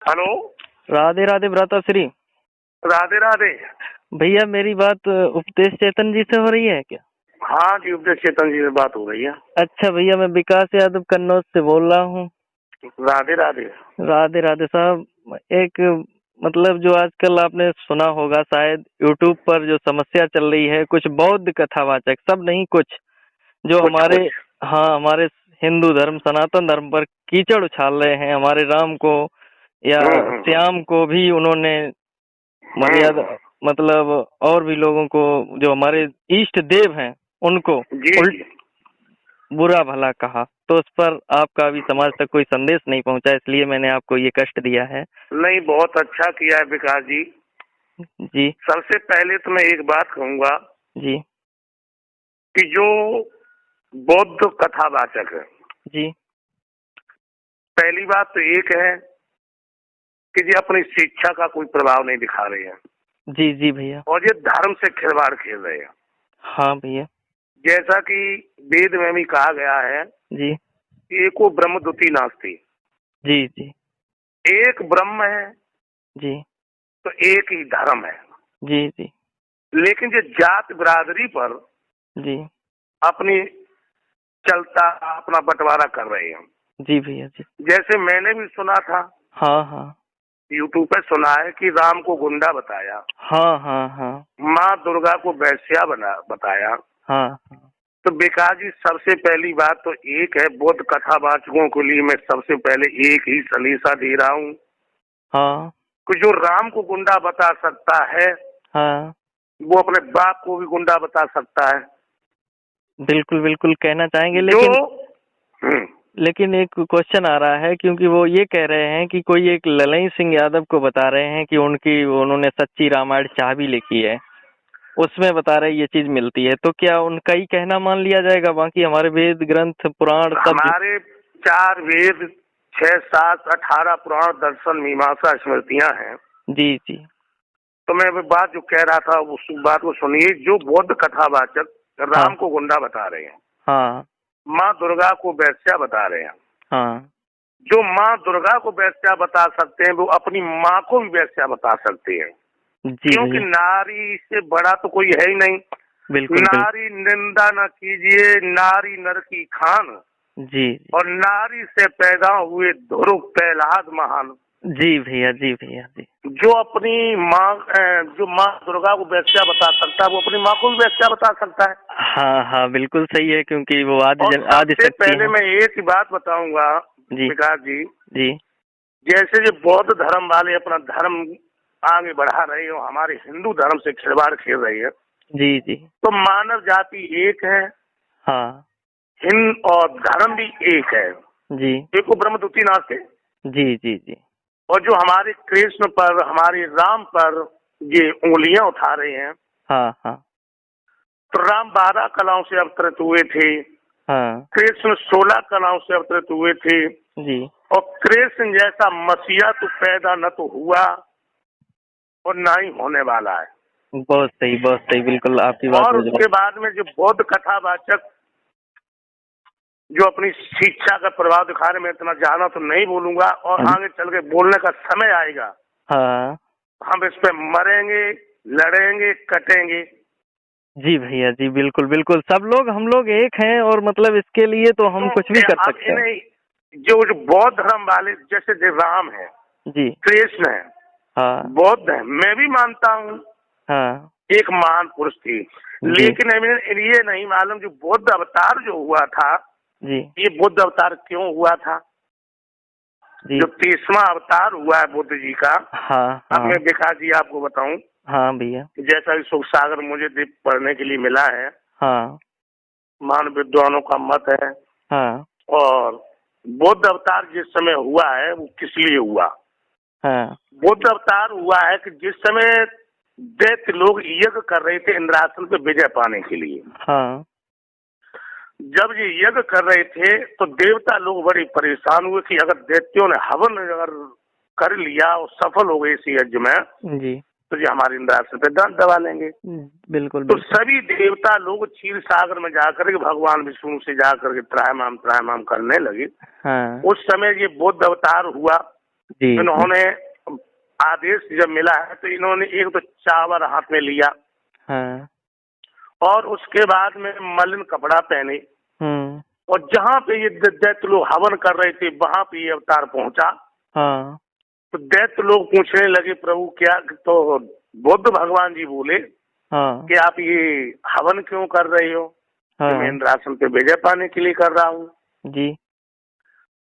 Hello. Radhe Radhe भ्राताश्री। Radhe Radhe. भैया मेरी बात उपदेश चेतन जी से हो रही है क्या? हाँ जी, उपदेश चेतन जी से बात हो रही है। अच्छा भैया, मैं विकास यादव कन्नौज से बोल रहा हूँ। राधे राधे। राधे राधे साहब। एक मतलब जो आजकल आपने सुना होगा शायद यूट्यूब पर जो समस्या चल रही है, कुछ बौद्ध कथावाचक, सब नहीं कुछ जो कुछ हमारे, कुछ। हाँ, हमारे हिंदू धर्म सनातन धर्म पर कीचड़ उछाल रहे हैं। हमारे राम को या हम्म। श्याम को भी उन्होंने मर्यादा, हम्म। मतलब और भी लोगों को जो हमारे इष्ट देव हैं उनको जी उल्ट जी। बुरा भला कहा। तो उस पर आपका अभी समाज तक कोई संदेश नहीं पहुंचा, इसलिए मैंने आपको ये कष्ट दिया है। नहीं, बहुत अच्छा किया है विकास जी। जी सबसे पहले तो मैं एक बात कहूंगा जी कि जो बौद्ध कथावाचक है, जी पहली बात तो एक है कि ये अपनी शिक्षा का कोई प्रभाव नहीं दिखा रहे हैं जी जी भैया। और ये धर्म से खिलवाड़ खेल रहे हैं। हाँ भैया। जैसा कि वेद में भी कहा गया है, जी एको ब्रह्म द्वितीय नास्ति। जी जी एक ब्रह्म है जी तो एक ही धर्म है। जी जी लेकिन जो जात बिरादरी पर जी अपनी चलता अपना बंटवारा कर रहे हैं। जी भैया जी। जैसे मैंने भी सुना था, हाँ हाँ यूट्यूब पे सुना है कि राम को गुंडा बताया, हाँ हाँ हाँ माँ दुर्गा को वैश्या बताया। हाँ हाँ तो विकास जी, सबसे पहली बात तो एक है, बौद्ध कथावाचकों के लिए मैं सबसे पहले एक ही संदेशा दे रहा हूँ हाँ कि जो राम को गुंडा बता सकता है, हाँ वो अपने बाप को भी गुंडा बता सकता है। बिल्कुल बिल्कुल कहना चाहेंगे, जो हम्म, लेकिन एक क्वेश्चन आ रहा है, क्योंकि वो ये कह रहे हैं कि कोई एक ललई सिंह यादव को बता रहे हैं कि उन्होंने सच्ची रामायण चाबी लिखी है, उसमें बता रहे ये चीज मिलती है। तो क्या उनका ही कहना मान लिया जाएगा? बाकी हमारे वेद ग्रंथ पुराण सब हमारे 4 वेद, 6 7 18 पुराण, दर्शन, मीमांसा, स्मृतियां हैं। जी जी तो मैं वो बात जो कह रहा था उस बात को सुनिए। जो बौद्ध कथावाचक हाँ राम को गुंडा बता रहे हैं, हाँ माँ दुर्गा को वैश्या बता रहे हैं, हाँ जो माँ दुर्गा को वैश्या बता सकते हैं वो अपनी माँ को भी वैश्या बता सकते हैं। जी क्योंकि भैया। नारी से बड़ा तो कोई है ही नहीं। बिल्कुल बिल्कुल। नारी निंदा न कीजिए, नारी नर की खान, जी और नारी से पैदा हुए ध्रुव प्रहलाद महान। जी भैया जी भैया जी। जो अपनी माँ, जो माँ दुर्गा को वैश्या बता सकता है वो अपनी माँ को भी वैश्या बता सकता है। हाँ हाँ बिल्कुल सही है, क्योंकि वो और आदि सबसे शक्ति पहले है। मैं एक ही बात बताऊंगा जी विकास जी, जी जैसे जो बौद्ध धर्म वाले अपना धर्म आगे बढ़ा रहे हो, हमारे हिंदू धर्म से खिलवाड़ खेल रही है, जी जी तो मानव जाति एक है, हाँ हिंद और धर्म भी एक है। जी एको ब्रह्म द्वितीय नास्ति। जी जी जी और जो हमारे कृष्ण पर, हमारे राम पर ये उंगलियां उठा रहे हैं, हाँ हाँ तो राम 12 कलाओं से अवतरित हुए थे, हाँ कृष्ण 16 कलाओं से अवतरित हुए थे। जी और कृष्ण जैसा मसीहा तो पैदा न तो हुआ और ना ही होने वाला है। बहुत सही, बिल्कुल आपकी बात और में उसके बाद में जो बौद्ध कथावाचक जो अपनी शिक्षा का प्रभाव दिखा रहे, मैं इतना ज्यादा तो नहीं बोलूंगा, और आगे चल के बोलने का समय आएगा, हाँ हम इस पे मरेंगे, लड़ेंगे, कटेंगे। जी भैया जी, बिल्कुल बिल्कुल, हम लोग एक हैं, और मतलब इसके लिए तो हम कुछ भी तो कर अब सकते हैं। इन्हें जो जो बौद्ध धर्म वाले, जैसे जो राम है, जी कृष्ण है, हाँ बौद्ध है, मैं भी मानता हूँ हाँ एक महान पुरुष थी। जी लेकिन हमें ये नहीं मालूम जो बुद्ध अवतार जो हुआ था, जी ये बुद्ध अवतार क्यों हुआ था। जी जो 30वां अवतार हुआ है बुद्ध जी का, हाँ अब हाँ मैं विकास जी आपको बताऊं, हाँ भैया जैसा कि सुख सागर मुझे पढ़ने के लिए मिला है, हाँ महान विद्वानों का मत है। हाँ और बुद्ध अवतार जिस समय हुआ है वो किस लिए हुआ। हाँ बुद्ध अवतार हुआ है कि जिस समय दैत्य लोग यज्ञ कर रहे थे इंद्रासन पे विजय पाने के लिए, हाँ जब ये यज्ञ कर रहे थे तो देवता लोग बड़े परेशान हुए कि अगर दैत्यों ने हवन अगर कर लिया और सफल हो गए इस यज्ञ में, जी तो ये हमारे इंद्रासन पे दांत दबा लेंगे। बिल्कुल तो बिल्कुल। सभी देवता लोग क्षीर सागर में जाकर के भगवान विष्णु से जाकर के त्रायमाम करने लगे। हाँ उस समय ये बुद्ध अवतार हुआ जी इन्होंने आदेश जब मिला है तो इन्होंने एक तो चावल हाथ में लिया, हाँ, और उसके बाद में मलिन कपड़ा पहने, और जहाँ पे ये दैत्य लोग हवन कर रहे थे वहां पे ये अवतार पहुंचा। हाँ, तो दैत्य लोग पूछने लगे प्रभु क्या, तो बुद्ध भगवान जी बोले हाँ, कि आप ये हवन क्यों कर रहे हो? हाँ, कि मैं इंद्रासन पे विजय पाने के लिए कर रहा हूँ। जी,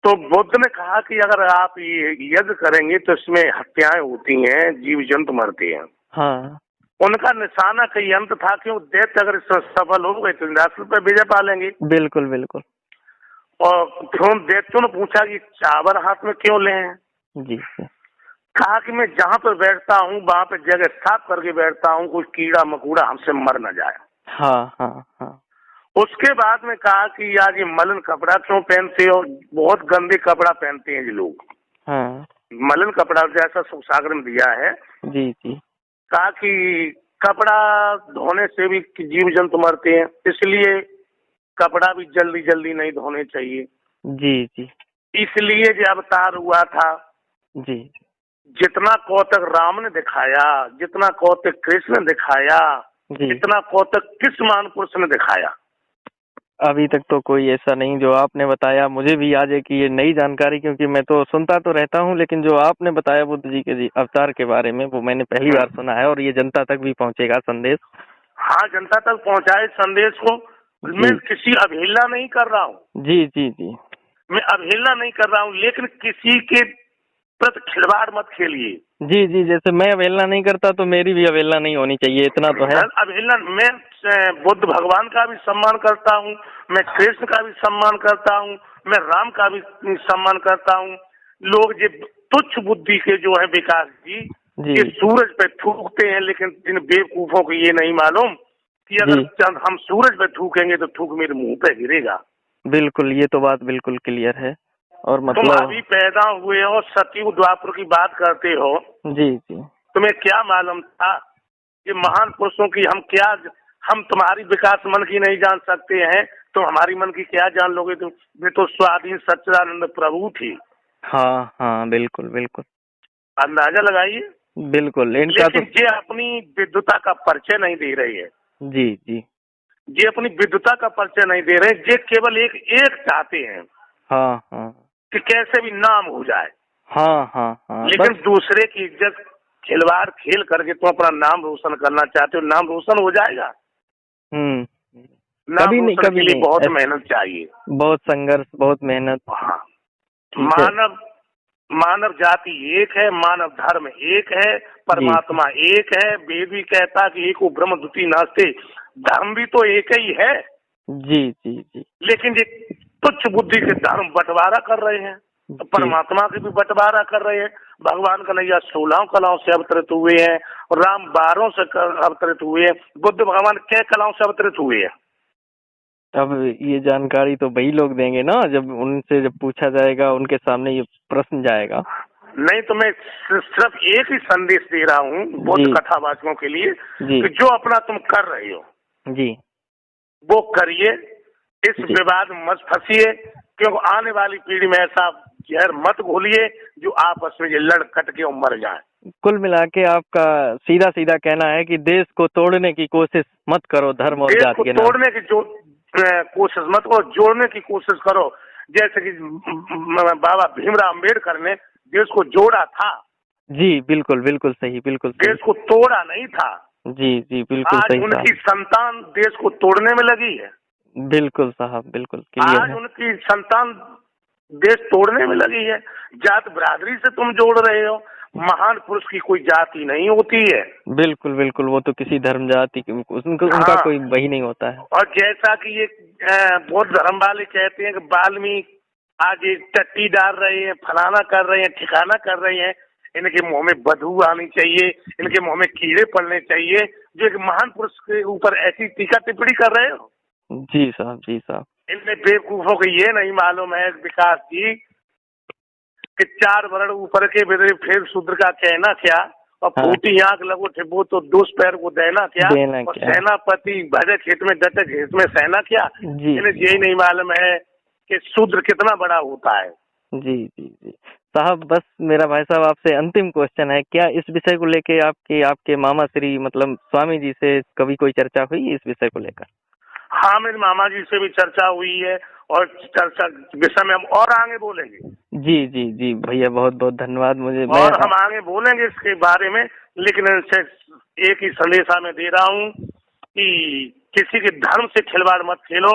तो बुद्ध ने कहा कि अगर आप ये यज्ञ करेंगे तो इसमें हत्याएं होती हैं, जीव जंतु मरते हैं। हाँ, उनका निशाना कई अंत था कि वो दैत्य अगर इसमें सफल हो गए तो इंद्रासन पे विजय पा लेंगे। बिल्कुल, बिल्कुल, और फिर दैत्यों ने पूछा कि चावल हाथ में क्यों ले हैं? जी, जी, कहा कि मैं जहाँ पर बैठता हूँ वहां पे जगह साफ करके बैठता हूँ, कोई कीड़ा मकोड़ा हमसे मर न जाए। हाँ, हाँ, हाँ, उसके बाद में कहा कि यार ये मलिन कपड़ा क्यों पहनते हो? बहुत गंदे कपड़ा पहनते हैं ये लोग, हाँ, मलिन कपड़ा जैसा सुसागर में दिया है। जी, जी, कहा कि कपड़ा धोने से भी जीव जंतु मरते हैं, इसलिए कपड़ा भी जल्दी जल्दी नहीं धोने चाहिए। जी, जी, इसलिए जो अवतार हुआ था, जी, जितना कौतक राम ने दिखाया, जितना कौतक कृष्ण ने दिखाया, जी, जितना कौतक किस महान पुरुष ने दिखाया। अभी तक तो कोई ऐसा नहीं जो आपने बताया। मुझे भी आज है कि ये नई जानकारी, क्योंकि मैं तो सुनता तो रहता हूँ, लेकिन जो आपने बताया बुद्ध जी के अवतार के बारे में वो मैंने पहली बार सुना है, और ये जनता तक भी पहुंचेगा संदेश। हाँ, जनता तक पहुंचाए संदेश को। मैं किसी अवहेलना नहीं कर रहा हूँ, जी, जी, जी, मैं अवहेलना नहीं कर रहा हूँ, लेकिन किसी के प्रति खिलवाड़ मत खेलिए। जी, जी, जैसे मैं अवहेलना नहीं करता तो मेरी भी अवहेलना नहीं होनी चाहिए, इतना तो है। अवहेलना, मैं बुद्ध भगवान का भी सम्मान करता हूँ, मैं कृष्ण का भी सम्मान करता हूँ, मैं राम का भी सम्मान करता हूँ। लोग जो तुच्छ बुद्धि के जो है विकास जी, ये सूरज पे थूकते हैं, लेकिन इन बेवकूफों को ये नहीं मालूम कि अगर हम सूरज पे थूकेंगे तो थूक मेरे मुंह पे गिरेगा। बिल्कुल, ये तो बात बिल्कुल क्लियर है। और तुम मतलब अभी पैदा हुए हो, सतयुग द्वापर की बात करते हो। जी, जी, तुम्हें क्या मालूम था ये महान पुरुषों की हम तुम्हारी विकास मन की नहीं जान सकते हैं, तुम हमारी मन की क्या जान लोगे? तुम वे तो स्वाधीन सच्चिदानंद प्रभु थी। हाँ, हाँ, बिल्कुल, बिल्कुल, अंदाजा लगाइए। बिल्कुल, इनका लेकिन ये अपनी विद्वता का परिचय नहीं दे रही है। जी, जी, ये अपनी विद्वता का परिचय नहीं दे रहे, ये केवल एक चाहते हैं हाँ, हाँ, कि कैसे भी नाम हो जाए। हाँ, हाँ, हाँ, लेकिन दूसरे की इज्जत खिलवाड़ खेल करके तुम अपना नाम रोशन करना चाहते हो, नाम रोशन हो जाएगा? नाम कभी नहीं, रोशन कभी के लिए नहीं, बहुत मेहनत चाहिए, बहुत संघर्ष, बहुत मेहनत। हाँ। ठीक है। मानव जाति एक है, मानव धर्म एक है, परमात्मा एक है। वेद भी कहता कि एको ब्रह्म द्वितीय नास्ति, धर्म भी तो एक ही है। जी, जी, जी, लेकिन ये तुच्छ बुद्धि के धर्म बंटवारा कर रहे हैं, तो परमात्मा के भी बंटवारा कर रहे हैं। भगवान कन्हैया 16 कलाओं से अवतरित हुए हैं, और राम 12 से अवतरित हुए हैं। बुद्ध भगवान कै कलाओं से अवतरित हुए हैं? अब ये जानकारी तो वही लोग देंगे ना, जब उनसे जब पूछा जाएगा, उनके सामने ये प्रश्न जाएगा। नहीं तो मैं सिर्फ एक ही संदेश दे रहा हूँ बौद्ध कथावाचकों के लिए कि जो अपना तुम कर रहे हो जी, वो करिए, इस विवाद में मत फंसिए, क्योंकि आने वाली पीढ़ी में ऐसा जहर मत घोलिए जो आपस में ये लड़ कट के मर जाए। कुल मिला के आपका सीधा सीधा कहना है कि देश को तोड़ने की कोशिश मत करो, धर्म और जाति के नाम। तोड़ने की जो कोशिश मत करो, जोड़ने की कोशिश करो। जैसे कि बाबा भीमराव अम्बेडकर ने देश को जोड़ा था। जी, बिल्कुल, बिल्कुल सही, बिल्कुल सही। देश को तोड़ा नहीं था। जी, जी, बिल्कुल सही। आज उनकी संतान देश को तोड़ने में लगी है। बिल्कुल साहब, बिल्कुल आज उनकी संतान देश तोड़ने में लगी है। जात बरादरी से तुम जोड़ रहे हो। महान पुरुष की कोई जाति नहीं होती है। बिल्कुल, बिल्कुल, वो तो किसी धर्म जाति उनका कोई वही नहीं होता है। और जैसा कि ये बौद्ध धर्म वाले कहते हैं कि वाल्मीकि आज ये टट्टी डाल रहे हैं, फलाना कर रहे हैं, ठिकाना कर रहे हैं, इनके मुंह में बदबू आनी चाहिए, इनके मुंह में कीड़े पड़ने चाहिए, जो एक महान पुरुष के ऊपर ऐसी टीका टिप्पणी कर रहे हो। जी साहब, जी साहब। इनमें बेवकूफों को ये नहीं मालूम है विकास जी कि 4 वर्ण ऊपर के बिदरे फिर शूद्र का कहना क्या, और फूटी आंख लगो ठिबो तो दोष पैर को देना क्या, और सेनापति भजे खेत में डटे खेत में सहना क्या। इन्हें यही नहीं मालूम है कि शूद्र कितना बड़ा होता है। जी, जी, जी। साहब बस मेरा भाई साहब आपसे अंतिम क्वेश्चन है, क्या इस विषय को लेके आपके मामा श्री मतलब स्वामी जी से कभी कोई चर्चा हुई इस विषय को लेकर? हाँ, मेरे मामा जी से भी चर्चा हुई है और चर्चा विषय में हम और आगे बोलेंगे। जी जी जी भैया, बहुत बहुत धन्यवाद। और हम आगे बोलेंगे इसके बारे में, लेकिन एक ही संदेशा मैं दे रहा हूँ कि किसी के धर्म से खिलवाड़ मत खेलो।